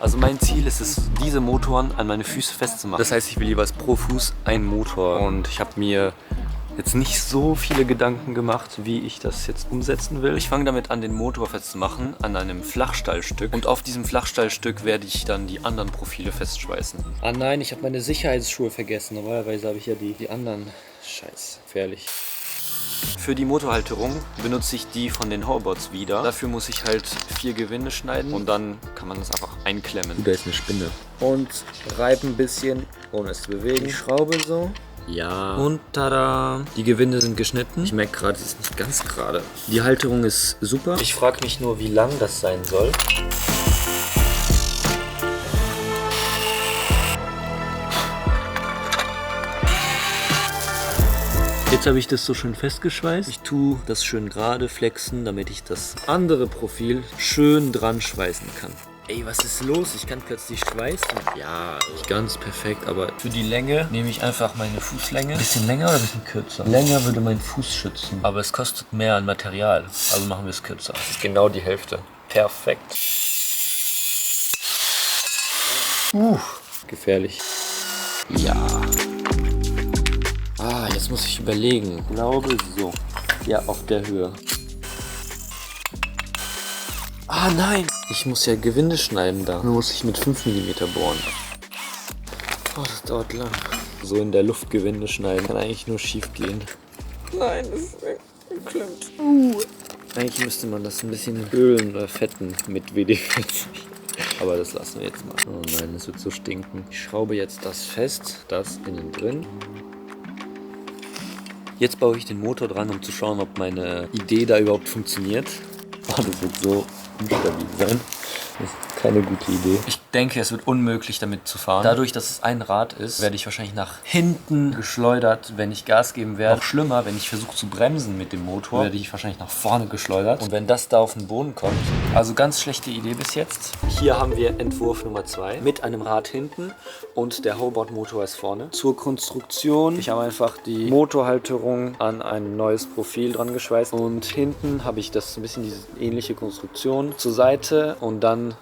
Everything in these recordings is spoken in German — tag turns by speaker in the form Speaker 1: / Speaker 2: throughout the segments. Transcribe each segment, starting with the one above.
Speaker 1: Also mein Ziel ist es, diese Motoren an meine Füße festzumachen. Das heißt, ich will jeweils pro Fuß einen Motor und ich habe mir jetzt nicht so viele Gedanken gemacht, wie ich das jetzt umsetzen will. Ich fange damit an, den Motor festzumachen an einem Flachstallstück und auf diesem Flachstallstück werde ich dann die anderen Profile festschweißen. Ah nein, ich habe meine Sicherheitsschuhe vergessen. Normalerweise habe ich ja die anderen. Scheiß, gefährlich. Für die Motorhalterung benutze ich die von den Hoverboards wieder. Dafür muss ich halt 4 Gewinde schneiden und dann kann man das einfach einklemmen. Da ist eine Spinne. Und reib ein bisschen, ohne es zu bewegen. Die Schraube so. Ja. Und tada! Die Gewinde sind geschnitten. Ich merke gerade, sie ist nicht ganz gerade. Die Halterung ist super. Ich frage mich nur, wie lang das sein soll. Jetzt habe ich das so schön festgeschweißt. Ich tue das schön gerade flexen, damit ich das andere Profil schön dran schweißen kann. Ey, was ist los? Ich kann plötzlich schweißen. Ja, nicht ganz perfekt, aber für die Länge nehme ich einfach meine Fußlänge. Ein bisschen länger oder ein bisschen kürzer? Länger würde meinen Fuß schützen, aber es kostet mehr an Material. Also machen wir es kürzer. Das ist genau die Hälfte. Perfekt. Gefährlich. Ja. Jetzt muss ich überlegen. Ich glaube so. Ja, auf der Höhe. Nein! Ich muss ja Gewinde schneiden da. Nur muss ich mit 5 mm bohren. Das dauert lang. So in der Luft Gewinde schneiden kann eigentlich nur schief gehen. Nein, das ist geklemmt. Eigentlich müsste man das ein bisschen ölen oder fetten mit WD-40. Aber das lassen wir jetzt mal. Oh nein, das wird so stinken. Ich schraube jetzt das fest. Das innen drin. Jetzt baue ich den Motor dran, um zu schauen, ob meine Idee da überhaupt funktioniert. Das wird so instabil sein. Das ist keine gute Idee. Ich denke, es wird unmöglich, damit zu fahren. Dadurch, dass es ein Rad ist, werde ich wahrscheinlich nach hinten geschleudert, wenn ich Gas geben werde. Noch schlimmer, wenn ich versuche zu bremsen mit dem Motor, werde ich wahrscheinlich nach vorne geschleudert. Und wenn das da auf den Boden kommt, also ganz schlechte Idee bis jetzt. Hier haben wir Entwurf Nummer 2 mit einem Rad hinten und der Hoverboard-Motor ist vorne. Zur Konstruktion, ich habe einfach die Motorhalterung an ein neues Profil dran geschweißt und hinten habe ich das ein bisschen diese ähnliche Konstruktion zur Seite und dann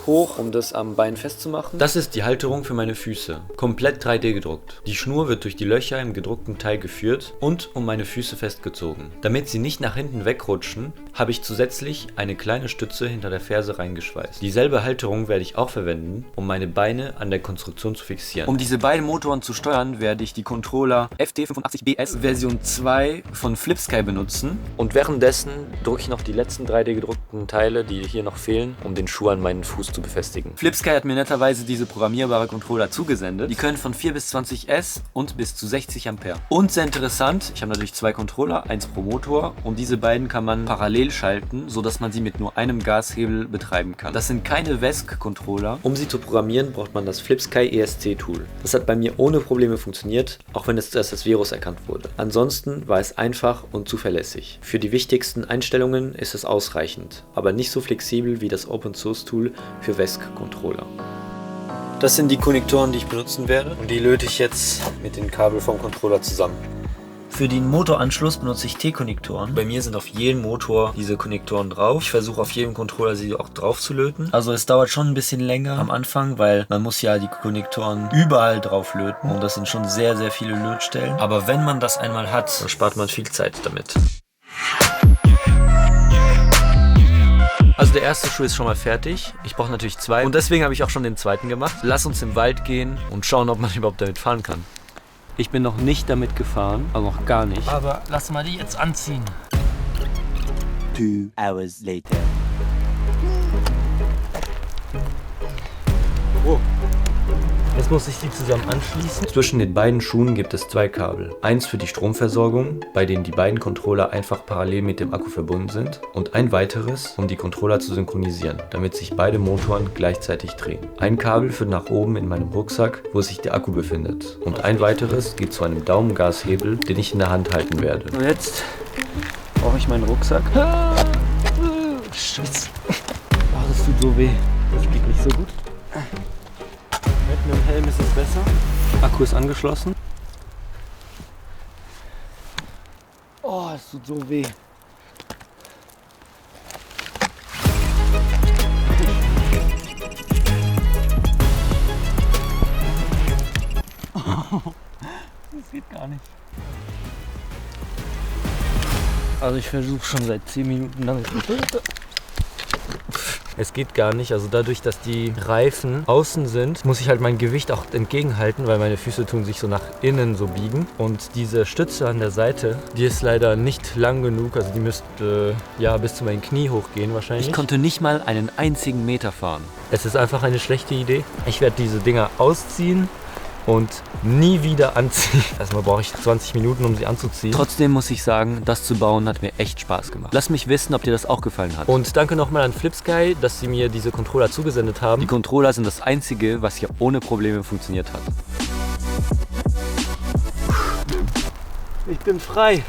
Speaker 1: hoch, um das am Bein festzumachen. Das ist die Halterung für meine Füße. Komplett 3D gedruckt. Die Schnur wird durch die Löcher im gedruckten Teil geführt und um meine Füße festgezogen. Damit sie nicht nach hinten wegrutschen, habe ich zusätzlich eine kleine Stütze hinter der Ferse reingeschweißt. Dieselbe Halterung werde ich auch verwenden, um meine Beine an der Konstruktion zu fixieren. Um diese beiden Motoren zu steuern, werde ich die Controller FT85BS Version 2 von Flipsky benutzen. Und währenddessen drücke ich noch die letzten 3D gedruckten Teile, die hier noch fehlen, um den Schuh an meinen Fuß zu befestigen. Flipsky hat mir netterweise diese programmierbare Controller zugesendet. Die können von 4 bis 20 S und bis zu 60 Ampere. Und sehr interessant, ich habe natürlich 2 Controller, 1 pro Motor und diese beiden kann man parallel schalten, sodass man sie mit nur einem Gashebel betreiben kann. Das sind keine VESC-Controller. Um sie zu programmieren, braucht man das Flipsky ESC-Tool. Das hat bei mir ohne Probleme funktioniert, auch wenn es zuerst als Virus erkannt wurde. Ansonsten war es einfach und zuverlässig. Für die wichtigsten Einstellungen ist es ausreichend, aber nicht so flexibel wie das Open-Source-Tool für VESC-Controller. Das sind die Konnektoren, die ich benutzen werde und die löte ich jetzt mit den Kabel vom Controller zusammen. Für den Motoranschluss benutze ich T-Konnektoren. Bei mir sind auf jedem Motor diese Konnektoren drauf. Ich versuche auf jedem Controller sie auch drauf zu löten. Also es dauert schon ein bisschen länger am Anfang, weil man muss ja die Konnektoren überall drauf löten. Und das sind schon sehr, sehr viele Lötstellen. Aber wenn man das einmal hat, dann spart man viel Zeit damit. Also der erste Schuh ist schon mal fertig. Ich brauche natürlich 2 und deswegen habe ich auch schon den zweiten gemacht. Lass uns im Wald gehen und schauen, ob man überhaupt damit fahren kann. Ich bin noch nicht damit gefahren, also noch gar nicht. Aber lass mal die jetzt anziehen.
Speaker 2: 2 hours later.
Speaker 1: Oh. Jetzt muss ich die zusammen anschließen. Zwischen den beiden Schuhen gibt es 2 Kabel. Eins für die Stromversorgung, bei denen die beiden Controller einfach parallel mit dem Akku verbunden sind. Und ein weiteres, um die Controller zu synchronisieren, damit sich beide Motoren gleichzeitig drehen. Ein Kabel führt nach oben in meinem Rucksack, wo sich der Akku befindet. Und ein weiteres geht zu einem Daumengashebel, den ich in der Hand halten werde. Und jetzt brauche ich meinen Rucksack. Scheiße. Das tut so weh. Das geht nicht so gut. Mit dem Helm ist es besser. Akku ist angeschlossen. Oh, es tut so weh. nicht. Also ich versuche schon seit 10 Minuten damit. Es geht gar nicht, also dadurch, dass die Reifen außen sind, muss ich halt mein Gewicht auch entgegenhalten, weil meine Füße tun sich so nach innen so biegen. Und diese Stütze an der Seite, die ist leider nicht lang genug, also die müsste ja bis zu meinen Knie hochgehen wahrscheinlich. Ich konnte nicht mal einen einzigen Meter fahren. Es ist einfach eine schlechte Idee. Ich werde diese Dinger ausziehen und nie wieder anziehen. Erstmal brauche ich 20 Minuten, um sie anzuziehen. Trotzdem muss ich sagen, das zu bauen hat mir echt Spaß gemacht. Lass mich wissen, ob dir das auch gefallen hat. Und danke nochmal an FlipSky, dass sie mir diese Controller zugesendet haben. Die Controller sind das Einzige, was hier ohne Probleme funktioniert hat. Ich bin frei.